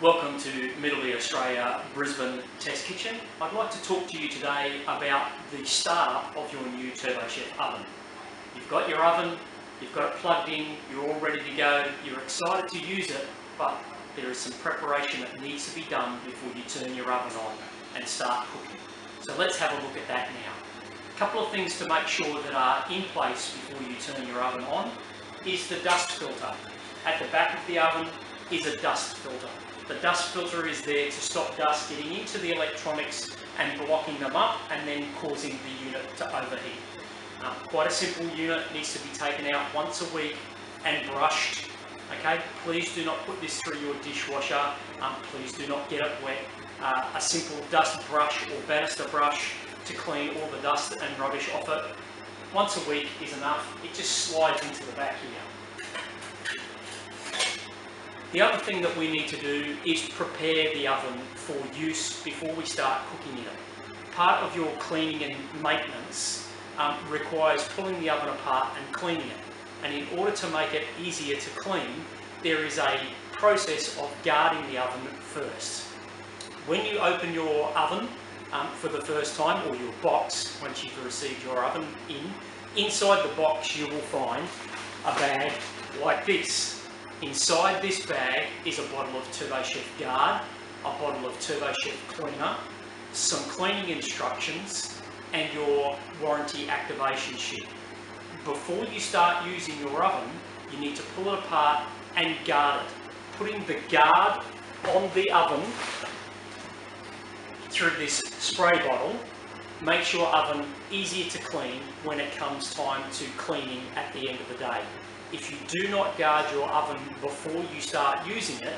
Welcome to Middle Australia, Brisbane Test Kitchen. I'd like to talk to you today about the startup of your new TurboChef oven. You've got your oven, you've got it plugged in, you're all ready to go, you're excited to use it, but there is some preparation that needs to be done before you turn your oven on and start cooking. So let's have a look at that now. A couple of things to make sure that are in place before you turn your oven on is the dust filter. At the back of the oven is a dust filter. The dust filter is there to stop dust getting into the electronics and blocking them up and then causing the unit to overheat. Quite a simple unit, needs to be taken out once a week and brushed. Okay, please do not put this through your dishwasher. Please do not get it wet. A simple dust brush or banister brush to clean all the dust and rubbish off it. Once a week is enough. It just slides into the back here. The other thing that we need to do is prepare the oven for use before we start cooking in it. Part of your cleaning and maintenance requires pulling the oven apart and cleaning it. And in order to make it easier to clean, there is a process of guarding the oven first. When you open your oven for the first time, or your box, once you've received your oven inside the box you will find a bag like this. Inside this bag is a bottle of TurboChef Guard, a bottle of TurboChef Cleaner, some cleaning instructions, and your warranty activation sheet. Before you start using your oven, you need to pull it apart and guard it. Putting the guard on the oven through this spray bottle makes your oven easier to clean when it comes time to cleaning at the end of the day. If you do not guard your oven before you start using it,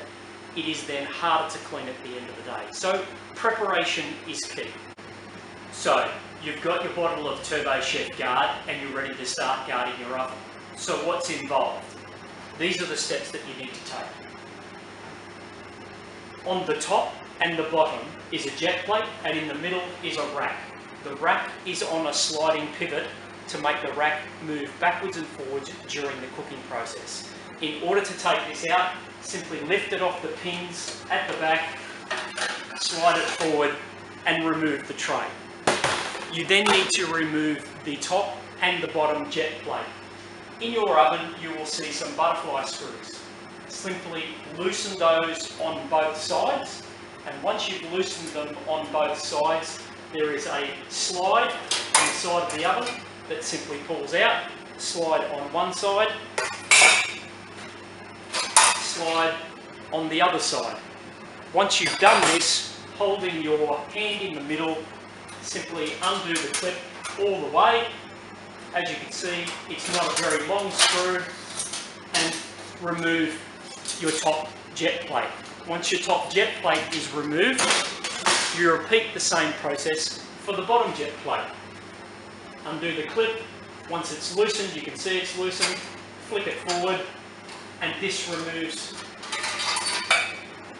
it is then harder to clean at the end of the day. So preparation is key. So you've got your bottle of TurboChef Guard and you're ready to start guarding your oven. So what's involved? These are the steps that you need to take. On the top and the bottom is a jet plate, and in the middle is a rack. The rack is on a sliding pivot to make the rack move backwards and forwards during the cooking process. In order to take this out, simply lift it off the pins at the back, slide it forward and remove the tray. You then need to remove the top and the bottom jet plate. In your oven you will see some butterfly screws. Simply loosen those on both sides, and once you've loosened them on both sides, there is a slide on the side of the oven that simply pulls out. Slide on one side, slide on the other side. Once you've done this, holding your hand in the middle, simply undo the clip all the way. As you can see, it's not a very long screw, and remove your top jet plate. Once your top jet plate is removed, you repeat the same process for the bottom jet plate. Undo the clip. Once it's loosened, you can see it's loosened, flick it forward, and this removes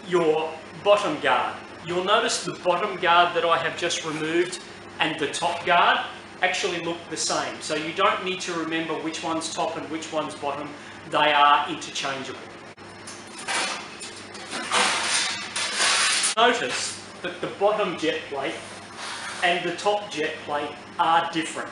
your bottom guard. You'll notice the bottom guard that I have just removed and the top guard actually look the same. So you don't need to remember which one's top and which one's bottom. They are interchangeable. Notice that the bottom jet plate and the top jet plate are different.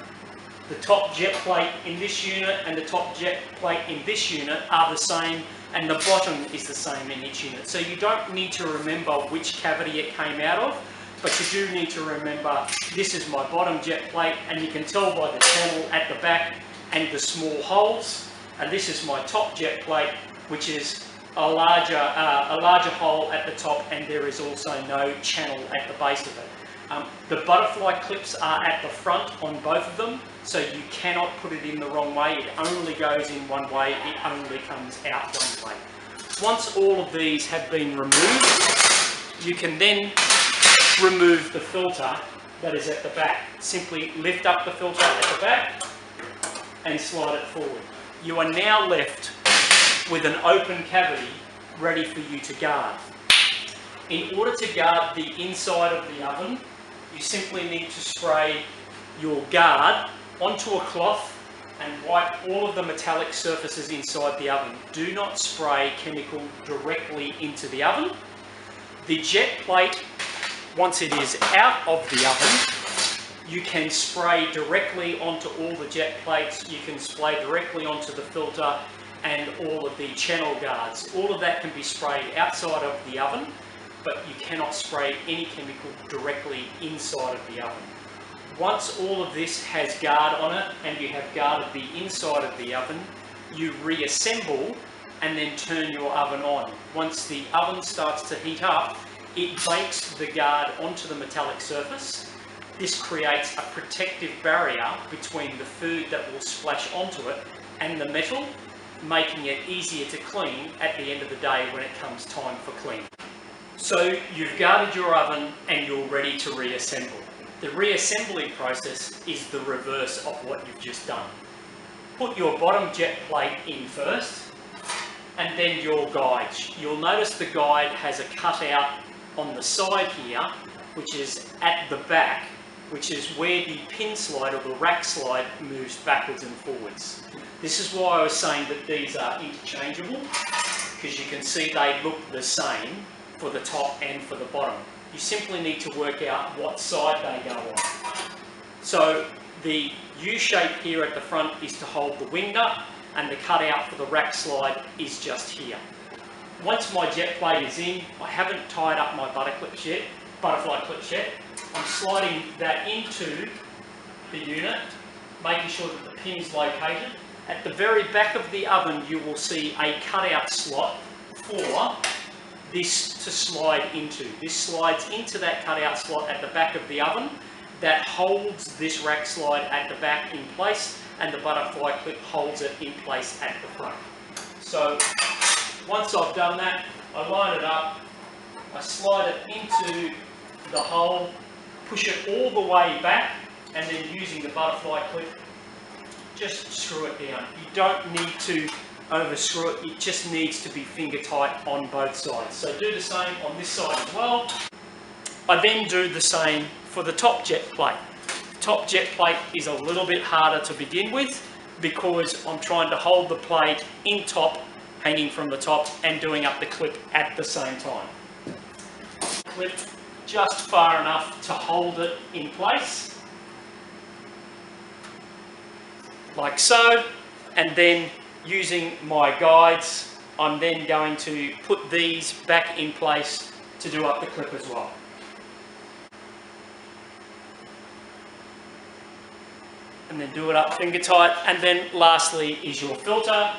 The top jet plate in this unit and the top jet plate in this unit are the same, and the bottom is the same in each unit. So you don't need to remember which cavity it came out of, but you do need to remember this is my bottom jet plate, and you can tell by the channel at the back and the small holes, and this is my top jet plate, which is a larger hole at the top, and there is also no channel at the base of it. The butterfly clips are at the front on both of them, so you cannot put it in the wrong way. It only goes in one way, it only comes out one way. Once all of these have been removed, you can then remove the filter that is at the back. Simply lift up the filter at the back and slide it forward. You are now left with an open cavity ready for you to guard. In order to guard the inside of the oven, you simply need to spray your guard onto a cloth and wipe all of the metallic surfaces inside the oven. Do not spray chemical directly into the oven. The jet plate, once it is out of the oven, you can spray directly onto all the jet plates, you can spray directly onto the filter and all of the channel guards. All of that can be sprayed outside of the oven, but you cannot spray any chemical directly inside of the oven. Once all of this has guard on it and you have guarded the inside of the oven, you reassemble and then turn your oven on. Once the oven starts to heat up, it bakes the guard onto the metallic surface. This creates a protective barrier between the food that will splash onto it and the metal, making it easier to clean at the end of the day when it comes time for cleaning. So you've guarded your oven and you're ready to reassemble. The reassembly process is the reverse of what you've just done. Put your bottom jet plate in first, and then your guides. You'll notice the guide has a cutout on the side here, which is at the back, which is where the pin slide or the rack slide moves backwards and forwards. This is why I was saying that these are interchangeable, because you can see they look the same for the top and for the bottom. You simply need to work out what side they go on. So the U shape here at the front is to hold the wing nut, and the cutout for the rack slide is just here. Once my jet plate is in, I haven't tied up my butterfly clips yet. I'm sliding that into the unit, making sure that the pin is located. At the very back of the oven, you will see a cutout slot for this to slide into. This slides into that cutout slot at the back of the oven that holds this rack slide at the back in place, and the butterfly clip holds it in place at the front. So once I've done that, I line it up, I slide it into the hole, push it all the way back, and then using the butterfly clip, just screw it down. You don't need to over screw it, it just needs to be finger tight on both sides. So do the same on this side as well. I then do the same for the top jet plate. Top jet plate is a little bit harder to begin with because I'm trying to hold the plate in top, hanging from the top, and doing up the clip at the same time. Clip just far enough to hold it in place, like so, and then using my guides, I'm then going to put these back in place to do up the clip as well. And then do it up finger tight, and then lastly is your filter.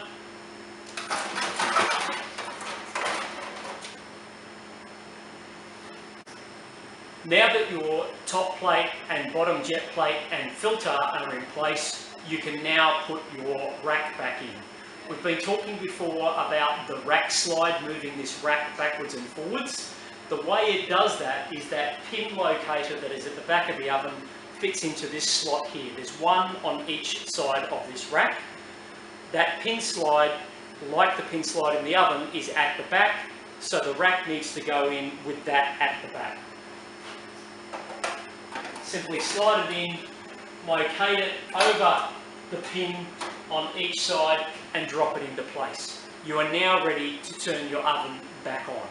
Now that your top plate and bottom jet plate and filter are in place, you can now put your rack back in. We've been talking before about the rack slide, moving this rack backwards and forwards. The way it does that is that pin locator that is at the back of the oven fits into this slot here. There's one on each side of this rack. That pin slide, like the pin slide in the oven, is at the back, so the rack needs to go in with that at the back. Simply slide it in, locate it over the pin on each side and drop it into place. You are now ready to turn your oven back on.